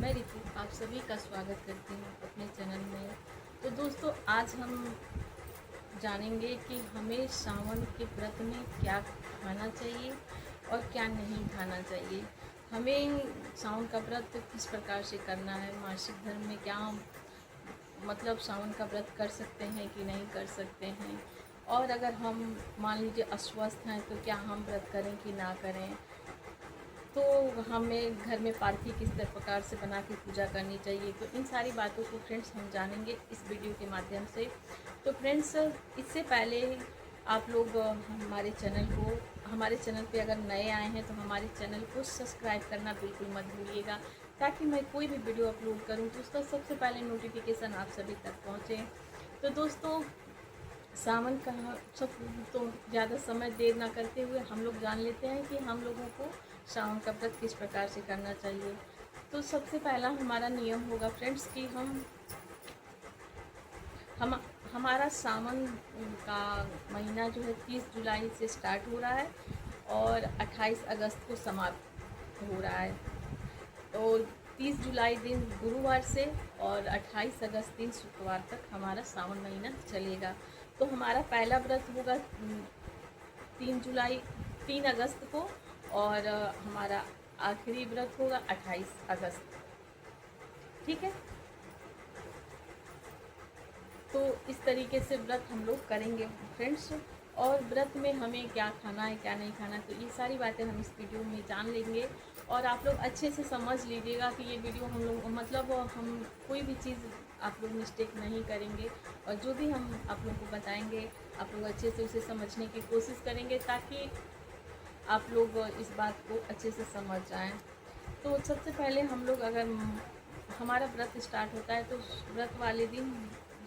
मैं रितु आप सभी का स्वागत करती हूँ अपने चैनल में। तो दोस्तों, आज हम जानेंगे कि हमें सावन के व्रत में क्या खाना चाहिए और क्या नहीं खाना चाहिए। हमें सावन का व्रत किस प्रकार से करना है, मासिक धर्म में क्या हम मतलब सावन का व्रत कर सकते हैं कि नहीं कर सकते हैं, और अगर हम मान लीजिए अस्वस्थ हैं तो क्या हम व्रत करें कि ना करें। तो हमें घर में पालकी किस प्रकार से बना के पूजा करनी चाहिए, तो इन सारी बातों को फ्रेंड्स हम जानेंगे इस वीडियो के माध्यम से। तो फ्रेंड्स, इससे पहले आप लोग हमारे चैनल पे अगर नए आए हैं तो हमारे चैनल को सब्सक्राइब करना बिल्कुल मत भूलिएगा, ताकि मैं कोई भी वीडियो अपलोड करूं तो उसका सबसे पहले नोटिफिकेशन आप सभी तक पहुंचे। तो दोस्तों, सावन का सब तो ज़्यादा समय देर ना करते हुए हम लोग जान लेते हैं कि हम लोगों को सावन का व्रत किस प्रकार से करना चाहिए। तो सबसे पहला हमारा नियम होगा फ्रेंड्स कि हम हमारा सावन का महीना जो है 30 जुलाई से स्टार्ट हो रहा है और 28 अगस्त को समाप्त हो रहा है। तो 30 जुलाई दिन गुरुवार से और 28 अगस्त दिन शुक्रवार तक हमारा सावन महीना चलेगा। तो हमारा पहला व्रत होगा 3 अगस्त को, और हमारा आखिरी व्रत होगा 28 अगस्त। ठीक है, तो इस तरीके से व्रत हम लोग करेंगे फ्रेंड्स। और व्रत में हमें क्या खाना है क्या नहीं खाना, तो ये सारी बातें हम इस वीडियो में जान लेंगे। और आप लोग अच्छे से समझ लीजिएगा कि ये वीडियो हम लोग हम कोई भी चीज़ आप लोग मिस्टेक नहीं करेंगे, और जो भी हम आप लोग को बताएंगे आप लोग अच्छे से उसे समझने की कोशिश करेंगे, ताकि आप लोग इस बात को अच्छे से समझ जाएं। तो सबसे पहले हम लोग अगर हमारा व्रत स्टार्ट होता है तो व्रत वाले दिन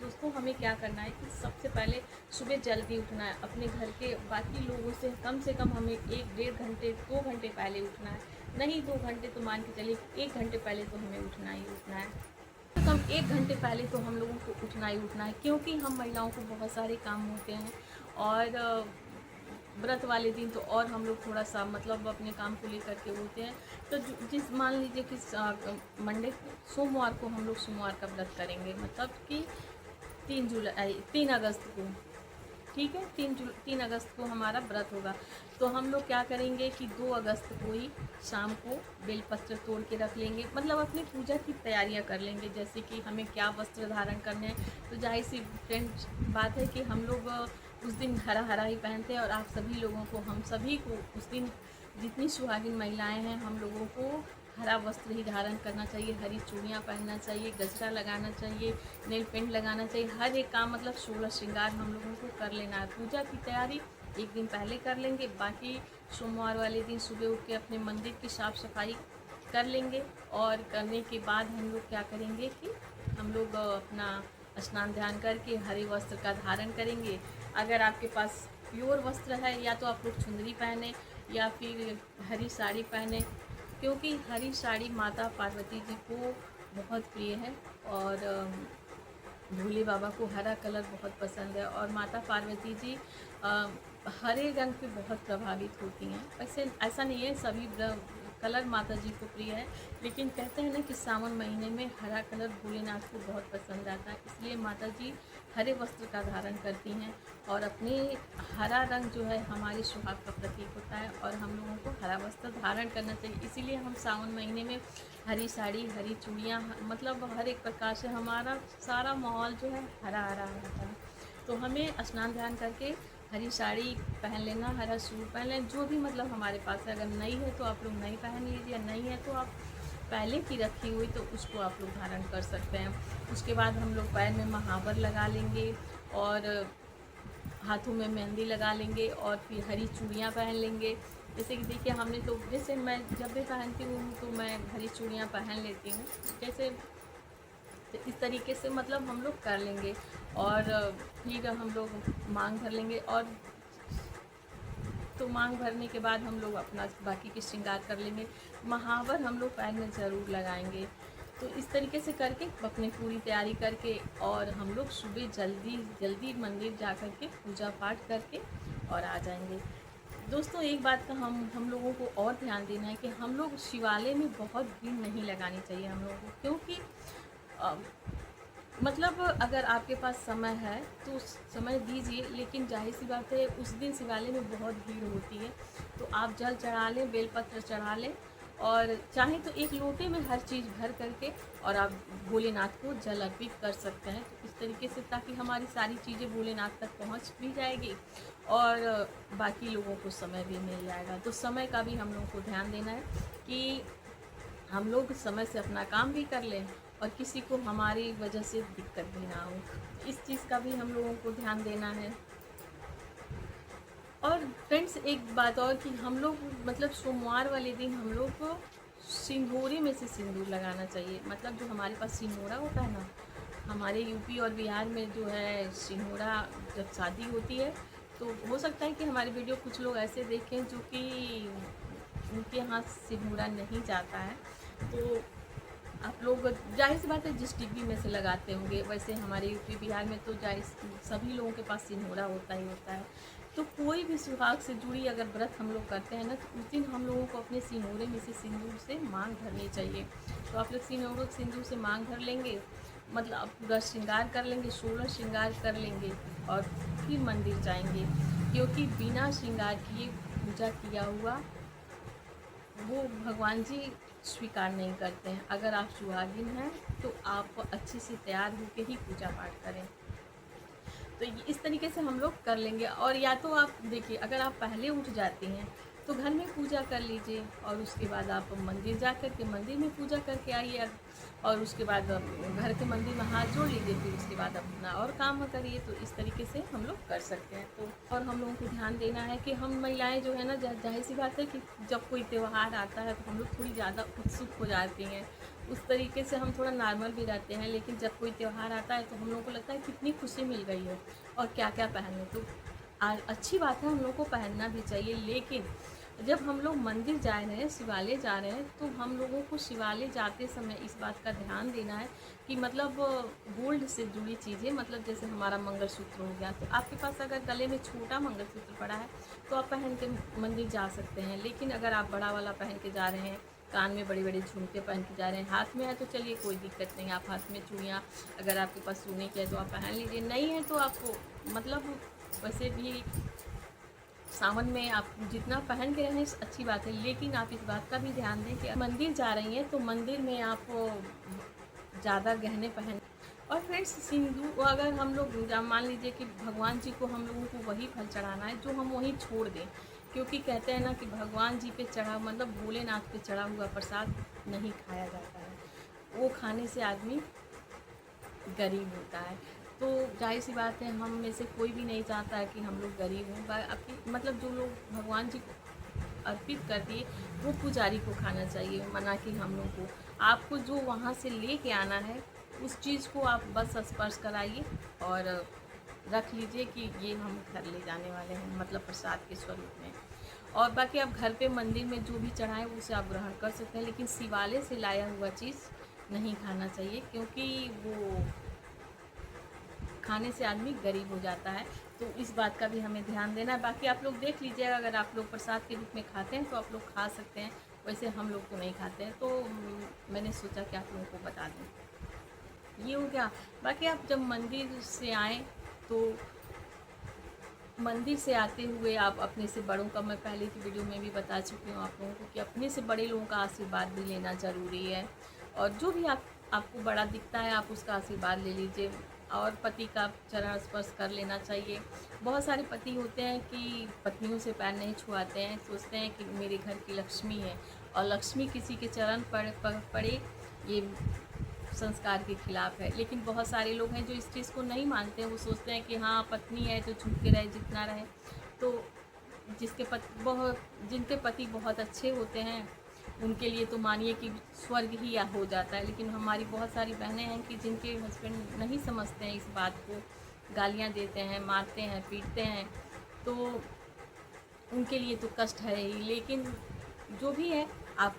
दोस्तों हमें क्या करना है कि सबसे पहले सुबह जल्दी उठना है। अपने घर के बाकी लोगों से कम हमें 1-1.5 घंटे 2 घंटे पहले उठना है। नहीं 2 घंटे तो मान के चलिए 1 घंटे पहले तो हमें उठना ही उठना है। तो कम 1 घंटे पहले तो हम लोगों को उठना ही उठना है, क्योंकि हम महिलाओं को बहुत सारे काम होते हैं। और व्रत वाले दिन तो और हम लोग थोड़ा सा अपने काम को लेकर के होते हैं। तो जिस मान लीजिए कि सोमवार को हम लोग सोमवार का व्रत करेंगे, मतलब कि 3 अगस्त को। ठीक है, 3 अगस्त को हमारा व्रत होगा। तो हम लोग क्या करेंगे कि 2 अगस्त को ही शाम को बेलपत्र तोड़ के रख लेंगे, मतलब अपनी पूजा की तैयारियां कर लेंगे, जैसे कि हमें क्या वस्त्र धारण करने हैं। तो जाहिर सी फ्रेंड्स बात है कि हम लोग उस दिन हरा हरा ही पहनते हैं, और आप सभी लोगों को, हम सभी को उस दिन जितनी सुहागिन महिलाएं हैं हम लोगों को हरा वस्त्र ही धारण करना चाहिए, हरी चूड़ियाँ पहनना चाहिए, गजरा लगाना चाहिए, नेल पेंट लगाना चाहिए। हर एक काम 16 श्रृंगार हम लोगों को कर लेना है। पूजा की तैयारी एक दिन पहले कर लेंगे, बाकी सोमवार वाले दिन सुबह उठ के अपने मंदिर की साफ़ सफाई कर लेंगे। और करने के बाद हम लोग क्या करेंगे कि हम लोग अपना स्नान ध्यान करके हरे वस्त्र का धारण करेंगे। अगर आपके पास प्योर वस्त्र है, या तो आप लोग चुंदरी पहने या फिर हरी साड़ी पहने, क्योंकि हरी साड़ी माता पार्वती जी को बहुत प्रिय है, और भोले बाबा को हरा कलर बहुत पसंद है, और माता पार्वती जी हरे रंग पे बहुत प्रभावित होती हैं। वैसे ऐसा नहीं है सभी कलर माता जी को प्रिय है, लेकिन कहते हैं ना कि सावन महीने में हरा कलर भोलेनाथ को बहुत पसंद आता है, इसलिए माता जी हरे वस्त्र का धारण करती हैं। और अपने हरा रंग जो है हमारे सुहाग का प्रतीक होता है, और हम लोगों को हरा वस्त्र धारण करना चाहिए। इसीलिए हम सावन महीने में हरी साड़ी, हरी चूड़ियाँ, हर एक प्रकार से हमारा सारा माहौल जो है हरा हरा रहता है। तो हमें स्नान ध्यान करके हरी साड़ी पहन लेना, हरा सूट पहन लेना, जो भी हमारे पास है। अगर नई है तो आप लोग नई पहन लीजिए, नहीं है तो आप पहले की रखी हुई तो उसको आप लोग धारण कर सकते हैं। उसके बाद हम लोग पैर में महावर लगा लेंगे, और हाथों में मेहंदी लगा लेंगे, और फिर हरी चूड़ियाँ पहन लेंगे। जैसे कि देखिए हमने तो, जैसे मैं जब भी पहनती हूँ तो मैं हरी चूड़ियाँ पहन लेती हूँ। जैसे तो इस तरीके से हम लोग कर लेंगे, और फिर हम लोग मांग भर लेंगे। और तो मांग भरने के बाद हम लोग अपना बाकी के श्रृंगार कर लेंगे। महावर हम लोग पैर में ज़रूर लगाएंगे। तो इस तरीके से करके अपनी पूरी तैयारी करके, और हम लोग सुबह जल्दी जल्दी मंदिर जा कर के पूजा पाठ करके और आ जाएंगे। दोस्तों एक बात का हम लोगों को और ध्यान देना है कि हम लोग शिवालय में बहुत भीड़ नहीं लगानी चाहिए हम लोगों को, क्योंकि अ, मतलब अगर आपके पास समय है तो उस समय दीजिए, लेकिन जाहिर सी बात है उस दिन शिवालय में बहुत भीड़ होती है, तो आप जल चढ़ा लें, बेलपत्र चढ़ा लें, और चाहें तो एक लोटे में हर चीज़ भर करके और आप भोलेनाथ को जल अर्पित कर सकते हैं। तो इस तरीके से, ताकि हमारी सारी चीज़ें भोलेनाथ तक पहुंच भी जाएगी और बाकी लोगों को समय भी मिल जाएगा। तो समय का भी हम लोगों को ध्यान देना है कि हम लोग समय से अपना काम भी कर लें और किसी को हमारी वजह से दिक्कत भी ना हो। इस चीज़ का भी हम लोगों को ध्यान देना है। और फ्रेंड्स एक बात और कि हम लोग मतलब सोमवार वाले दिन हम लोग को सिंदूरी में से सिंदूर लगाना चाहिए। मतलब जो हमारे पास सिंदूरा होता है ना, हमारे यूपी और बिहार में जो है सिंदूरा, जब शादी होती है तो हो सकता है कि हमारे वीडियो कुछ लोग ऐसे देखें जो कि उनके यहाँ सिंदूरा नहीं जाता है, तो आप लोग जाहिर सी बात है जिस डिब्बी में से लगाते होंगे, वैसे हमारे यूपी बिहार में तो जाहिर सभी लोगों के पास सिंदूरा होता ही होता है। तो कोई भी सुहाग से जुड़ी अगर व्रत हम लोग करते हैं ना, तो उस दिन हम लोगों को अपने सिंदूरे में से सिंदूर से मांग भरनी चाहिए। तो आप लोग सिंदूर से मांग भर लेंगे, मतलब आप पूरा श्रृंगार कर लेंगे, 16 श्रृंगार कर लेंगे और फिर मंदिर जाएंगे, क्योंकि बिना श्रृंगार किए पूजा किया हुआ वो भगवान जी स्वीकार नहीं करते हैं। अगर आप सुहागिन हैं तो आप अच्छे से तैयार होकर ही पूजा पाठ करें। तो इस तरीके से हम लोग कर लेंगे। और या तो आप देखिए, अगर आप पहले उठ जाती हैं तो घर में पूजा कर लीजिए और उसके बाद आप मंदिर जा कर के मंदिर में पूजा करके आइए, और उसके बाद घर के मंदिर में हाथ जोड़ लीजिए, फिर उसके बाद अपना और काम करिए। तो इस तरीके से हम लोग कर सकते हैं। तो और हम लोगों को ध्यान देना है कि हम महिलाएं जो है ना, जाहिर सी बात है कि जब कोई त्यौहार आता है तो हम लोग थोड़ी ज़्यादा उत्सुक हो जाती हैं। उस तरीके से हम थोड़ा नॉर्मल भी रहते हैं, लेकिन जब कोई त्यौहार आता है तो हम लोगों को लगता है कितनी खुशी मिल गई है और क्या क्या पहने। तो अच्छी बात है, हम लोग को पहनना भी चाहिए। लेकिन जब हम लोग मंदिर जा रहे हैं, शिवालय जा रहे हैं, तो हम लोगों को शिवालय जाते समय इस बात का ध्यान देना है कि मतलब गोल्ड से जुड़ी चीज़ें, मतलब जैसे हमारा मंगलसूत्र हो गया, तो आपके पास अगर गले में छोटा मंगलसूत्र पड़ा है तो आप पहन के मंदिर जा सकते हैं। लेकिन अगर आप बड़ा वाला पहन के जा रहे हैं, कान में बड़े बड़े झुमके पहन के जा रहे हैं, हाथ में है तो चलिए कोई दिक्कत नहीं, आप हाथ में चूड़ियाँ अगर आपके पास सोने की है तो आप पहन लीजिए, नहीं है तो आपको मतलब वैसे भी सावन में आप जितना पहन के रहें अच्छी बात है। लेकिन आप इस बात का भी ध्यान दें कि मंदिर जा रही हैं तो मंदिर में आप ज़्यादा गहने पहन। और फ्रेंड्स सिंदूर, अगर हम लोग मान लीजिए कि भगवान जी को हम लोगों को वही फल चढ़ाना है जो हम वहीं छोड़ दें, क्योंकि कहते हैं ना कि भगवान जी पे चढ़ा, मतलब भोलेनाथ पे चढ़ा हुआ प्रसाद नहीं खाया जाता है, वो खाने से आदमी गरीब होता है। तो जाहिर सी बात है, हम में से कोई भी नहीं चाहता है कि हम लोग गरीब हों। आपकी मतलब जो लोग भगवान जी को अर्पित करती है वो पुजारी को खाना चाहिए, मना कि हम लोग को। आपको जो वहाँ से ले के आना है उस चीज़ को आप बस स्पर्श कराइए और रख लीजिए कि ये हम घर ले जाने वाले हैं, मतलब प्रसाद के स्वरूप में। और बाकी आप घर पे मंदिर में जो भी चढ़ाएं उसे आप ग्रहण कर सकते हैं, लेकिन शिवालय से लाया हुआ चीज़ नहीं खाना चाहिए, क्योंकि वो खाने से आदमी गरीब हो जाता है। तो इस बात का भी हमें ध्यान देना है। बाकी आप लोग देख लीजिएगा, अगर आप लोग प्रसाद के रूप में खाते हैं तो आप लोग खा सकते हैं, वैसे हम लोग तो नहीं खाते हैं। तो मैंने सोचा कि आप लोगों को बता दूँ, ये हो गया। बाकी आप जब मंदिर से आएँ तो मंदिर से आते हुए आप अपने से बड़ों का, मैं पहले की वीडियो में भी बता चुकी हूँ आप लोगों को कि अपने से बड़े लोगों का आशीर्वाद भी लेना ज़रूरी है। और जो भी आपको बड़ा दिखता है आप उसका आशीर्वाद ले लीजिए, और पति का चरण स्पर्श कर लेना चाहिए। बहुत सारे पति होते हैं कि पत्नियों से पैर नहीं छुआते हैं, सोचते हैं कि मेरे घर की लक्ष्मी है, और लक्ष्मी किसी के चरण पड़े ये संस्कार के खिलाफ है। लेकिन बहुत सारे लोग हैं जो इस चीज़ को नहीं मानते हैं, वो सोचते हैं कि हाँ पत्नी है तो छुप के रहे जितना रहे। तो जिनके पति बहुत अच्छे होते हैं उनके लिए तो मानिए कि स्वर्ग ही हो जाता है। लेकिन हमारी बहुत सारी बहनें हैं कि जिनके हस्बैंड नहीं समझते हैं इस बात को, गालियाँ देते हैं, मारते हैं, पीटते हैं, तो उनके लिए तो कष्ट है ही। लेकिन जो भी है, आप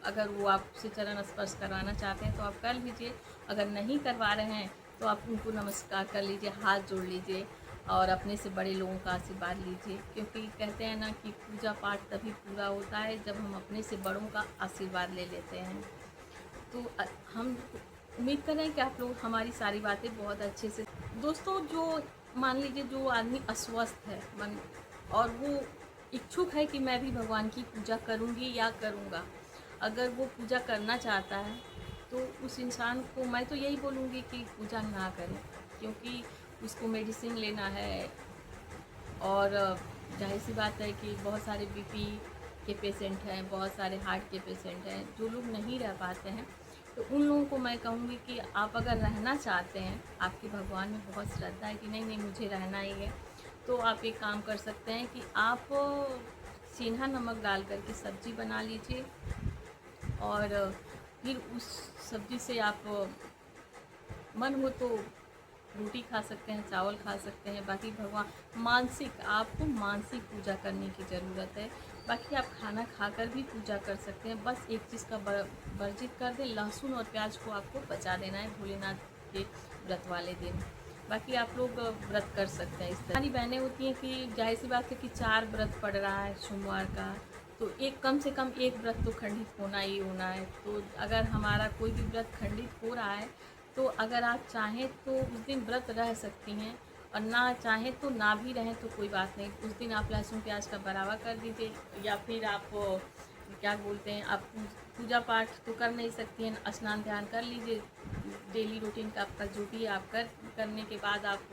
अगर वो आपसे चरण स्पर्श करवाना चाहते हैं तो आप कर लीजिए, अगर नहीं करवा रहे हैं तो आप उनको नमस्कार कर लीजिए, हाथ जोड़ लीजिए और अपने से बड़े लोगों का आशीर्वाद लीजिए, क्योंकि कहते हैं ना कि पूजा पाठ तभी पूरा होता है जब हम अपने से बड़ों का आशीर्वाद ले लेते हैं। तो हम उम्मीद कर रहे हैं कि आप लोग हमारी सारी बातें बहुत अच्छे से दोस्तों, जो मान लीजिए जो आदमी अस्वस्थ है मन और वो इच्छुक है कि मैं भी भगवान की पूजा करूँगी या करूँगा, अगर वो पूजा करना चाहता है तो उस इंसान को मैं तो यही बोलूँगी कि पूजा ना करें, क्योंकि उसको मेडिसिन लेना है। और जाहिर सी बात है कि बहुत सारे बीपी के पेशेंट हैं, बहुत सारे हार्ट के पेशेंट हैं, जो लोग नहीं रह पाते हैं, तो उन लोगों को मैं कहूँगी कि आप अगर रहना चाहते हैं, आपके भगवान में बहुत श्रद्धा है कि नहीं नहीं मुझे रहना ही है, तो आप एक काम कर सकते हैं कि आप सेंधा नमक डाल करके सब्ज़ी बना लीजिए और फिर उस सब्ज़ी से आप मन हो तो रोटी खा सकते हैं, चावल खा सकते हैं। बाकी भगवान आपको मानसिक पूजा करने की ज़रूरत है। बाकी आप खाना खाकर भी पूजा कर सकते हैं। बस एक चीज़ का वर्जित कर दें, लहसुन और प्याज को आपको बचा देना है भोलेनाथ के व्रत वाले दिन। बाकी आप लोग व्रत कर सकते हैं। इस तरह हमारी बहनें होती हैं कि जाहिर सी बात है कि 4 व्रत पड़ रहा है सोमवार का, तो एक कम से कम एक व्रत तो खंडित होना ही होना है। तो अगर हमारा कोई भी व्रत खंडित हो रहा है तो अगर आप चाहें तो उस दिन व्रत रह सकती हैं, और ना चाहें तो ना भी रहें तो कोई बात नहीं। उस दिन आप लहसुन प्याज का बराबर कर दीजिए, या फिर आप क्या बोलते हैं, आप पूजा पाठ तो कर नहीं सकती हैं, स्नान ध्यान कर लीजिए, डेली रूटीन का आपका जो भी आप करने के बाद आप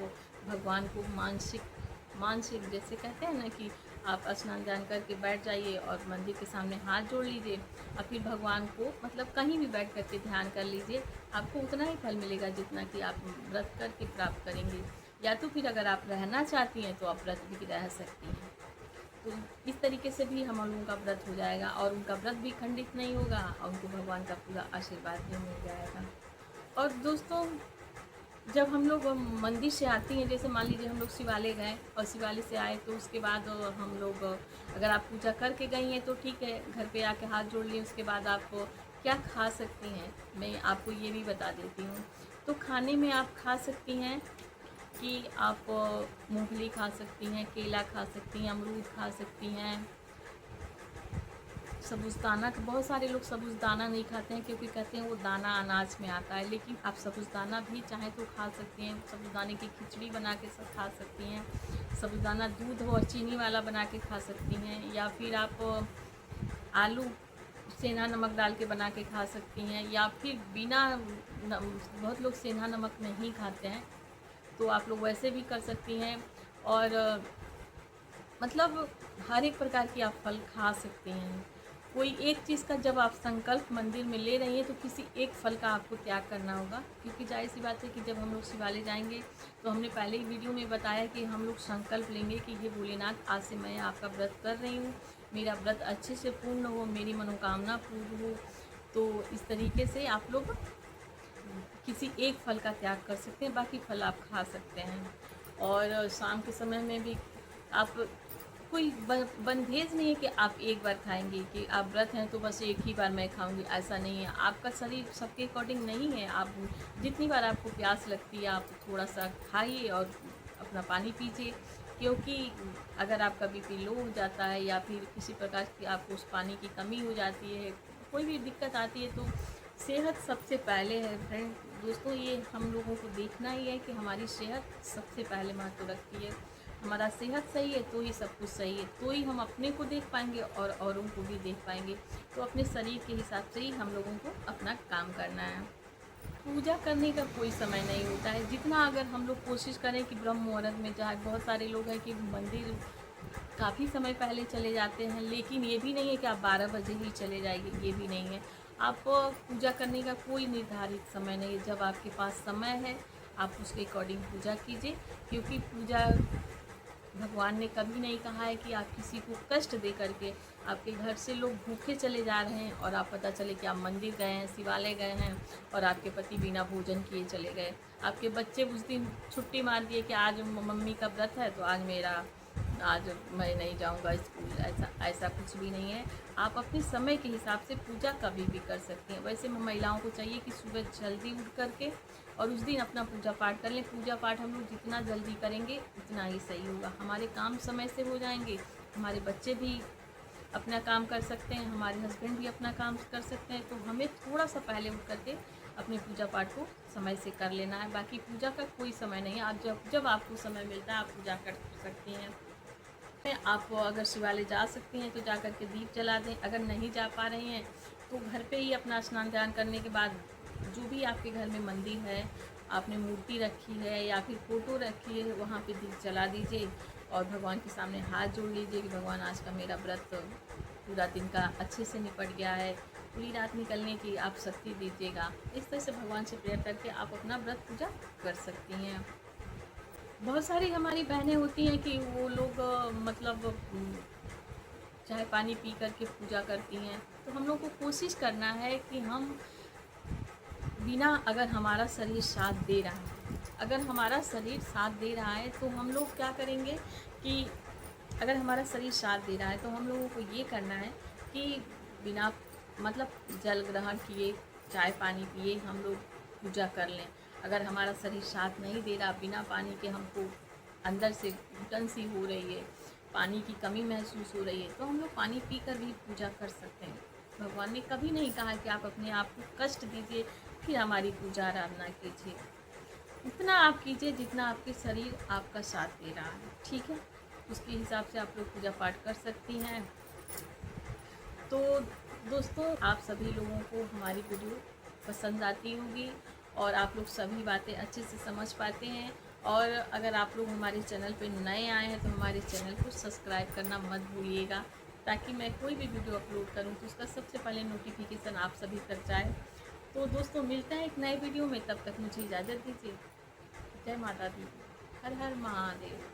भगवान को मानसिक जैसे कहते हैं ना कि आप स्नान ध्यान करके बैठ जाइए और मंदिर के सामने हाथ जोड़ लीजिए और फिर भगवान को मतलब कहीं भी बैठ करके ध्यान कर लीजिए। आपको उतना ही फल मिलेगा जितना कि आप व्रत करके प्राप्त करेंगे। या तो फिर अगर आप रहना चाहती हैं तो आप व्रत भी रह सकती हैं। तो इस तरीके से भी हम लोगों का व्रत हो जाएगा और उनका व्रत भी खंडित नहीं होगा और उनको भगवान का पूरा आशीर्वाद भी मिल जाएगा। और दोस्तों, जब हम लोग मंदिर से आती हैं, जैसे मान लीजिए हम लोग शिवालय गए और शिवालय से आए, तो उसके बाद हम लोग अगर आप पूजा करके गई हैं तो ठीक है, घर पे आके हाथ जोड़ लिए, उसके बाद आप क्या खा सकती हैं मैं आपको ये भी बता देती हूँ। तो खाने में आप खा सकती हैं कि आप मूंगफली खा सकती हैं, केला खा सकती हैं, अमरूद खा सकती हैं, साबूदाना। बहुत सारे लोग साबूदाना नहीं खाते हैं क्योंकि कहते हैं वो दाना अनाज में आता है, लेकिन आप साबूदाना भी चाहें तो खा सकती हैं। साबूदाने की खिचड़ी बना के सब खा सकती हैं, साबूदाना दूध और चीनी वाला बना के खा सकती हैं, या फिर आप आलू सेंधा नमक डाल के बना के खा सकती हैं, या फिर बिना बहुत लोग सेंधा नमक नहीं खाते हैं तो आप लोग वैसे भी कर सकती हैं। और मतलब हर एक प्रकार की आप फल खा सकते हैं। कोई एक चीज़ का जब आप संकल्प मंदिर में ले रही हैं तो किसी एक फल का आपको त्याग करना होगा, क्योंकि जाहिर सी बात है कि जब हम लोग शिवालय जाएंगे तो हमने पहले ही वीडियो में बताया कि हम लोग संकल्प लेंगे कि हे भोलेनाथ, आज से मैं आपका व्रत कर रही हूँ, मेरा व्रत अच्छे से पूर्ण हो, मेरी मनोकामना पूर्ण हो। तो इस तरीके से आप लोग किसी एक फल का त्याग कर सकते हैं, बाकी फल आप खा सकते हैं। और शाम के समय में भी आप कोई बंधेज नहीं है कि आप एक बार खाएंगे, कि आप व्रत हैं तो बस एक ही बार मैं खाऊंगी, ऐसा नहीं है। आपका शरीर सबके अकॉर्डिंग नहीं है, आप जितनी बार आपको प्यास लगती है आप थोड़ा सा खाइए और अपना पानी पीजिए, क्योंकि अगर आपका बीपी लो हो जाता है या फिर किसी प्रकार की आपको उस पानी की कमी हो जाती है, कोई भी दिक्कत आती है, तो सेहत सबसे पहले है फ्रेंड। दोस्तों, ये हम लोगों को देखना ही है कि हमारी सेहत सबसे पहले महत्व रखती है। हमारा सेहत सही है तो ही सब कुछ सही है, तो ही हम अपने को देख पाएंगे और औरों को भी देख पाएंगे। तो अपने शरीर के हिसाब से ही हम लोगों को अपना काम करना है। पूजा करने का कोई समय नहीं होता है, जितना अगर हम लोग कोशिश करें कि ब्रह्म मुहूर्त में जाए। बहुत सारे लोग हैं कि मंदिर काफ़ी समय पहले चले जाते हैं, लेकिन ये भी नहीं है कि आप 12 बजे ही चले जाएंगे, ये भी नहीं है। आप पूजा करने का कोई निर्धारित समय नहीं है, जब आपके पास समय है आप उसके अकॉर्डिंग पूजा कीजिए, क्योंकि पूजा भगवान ने कभी नहीं कहा है कि आप किसी को कष्ट दे करके आपके घर से लोग भूखे चले जा रहे हैं और आप पता चले कि आप मंदिर गए हैं, शिवालय गए हैं और आपके पति बिना भोजन किए चले गए। आपके बच्चे उस दिन छुट्टी मार दिए कि आज मम्मी का व्रत है तो आज मेरा आज मैं नहीं जाऊंगा स्कूल, ऐसा ऐसा कुछ भी नहीं है। आप अपने समय के हिसाब से पूजा कभी भी कर सकते हैं। वैसे महिलाओं को चाहिए कि सुबह जल्दी उठ करके और उस दिन अपना पूजा पाठ कर लें। पूजा पाठ हम लोग जितना जल्दी करेंगे उतना ही सही होगा। हमारे काम समय से हो जाएंगे, हमारे बच्चे भी अपना काम कर सकते हैं, हमारे हस्बैंड भी अपना काम कर सकते हैं। तो हमें थोड़ा सा पहले उठ करके अपने पूजा पाठ को समय से कर लेना है। बाकी पूजा का कोई समय नहीं है, आप जब आपको समय मिलता है आप पूजा कर सकती हैं। आप अगर शिवालय जा सकती हैं तो जा कर के दीप जला दें। अगर नहीं जा पा रही हैं तो घर पे ही अपना स्नान ध्यान करने के बाद जो भी आपके घर में मंदिर है, आपने मूर्ति रखी है या फिर फ़ोटो रखी है, वहाँ पे दीप जला दीजिए और भगवान के सामने हाथ जोड़ लीजिए कि भगवान आज का मेरा व्रत पूरा दिन का अच्छे से निपट गया है, पूरी रात निकलने की आप शक्ति दीजिएगा। इस तरह से भगवान से प्रेयर करके आप अपना व्रत पूजा कर सकती हैं। बहुत सारी हमारी बहनें होती हैं कि वो लोग मतलब चाय पानी पी करके पूजा करती हैं। तो हम लोग को कोशिश करना है कि हम बिना, अगर हमारा शरीर साथ दे रहा है, अगर हमारा शरीर साथ दे रहा है तो हम लोग क्या करेंगे कि अगर हमारा शरीर साथ दे रहा है तो हम लोगों को ये करना है कि बिना मतलब जल ग्रहण किए, चाय पानी पिए हम लोग पूजा कर लें। अगर हमारा शरीर साथ नहीं दे रहा, बिना पानी के हमको अंदर से घुटन सी हो रही है, पानी की कमी महसूस हो रही है, तो हम लोग पानी पी कर भी पूजा कर सकते हैं। भगवान ने कभी नहीं कहा कि आप अपने आप को कष्ट दीजिए फिर हमारी पूजा आराधना कीजिए। इतना आप कीजिए जितना आपके शरीर आपका साथ दे रहा है, ठीक है। उसके हिसाब से आप लोग पूजा पाठ कर सकती हैं। तो दोस्तों, आप सभी लोगों को हमारी वीडियो पसंद आती होगी और आप लोग सभी बातें अच्छे से समझ पाते हैं। और अगर आप लोग हमारे चैनल पर नए आए हैं तो हमारे चैनल को सब्सक्राइब करना मत भूलिएगा, ताकि मैं कोई भी वीडियो अपलोड करूं तो उसका सबसे पहले नोटिफिकेशन आप सभी तक जाए। तो दोस्तों, मिलते हैं एक नए वीडियो में, तब तक मुझे इजाज़त दीजिए। जय माता दी, हर हर महादेव।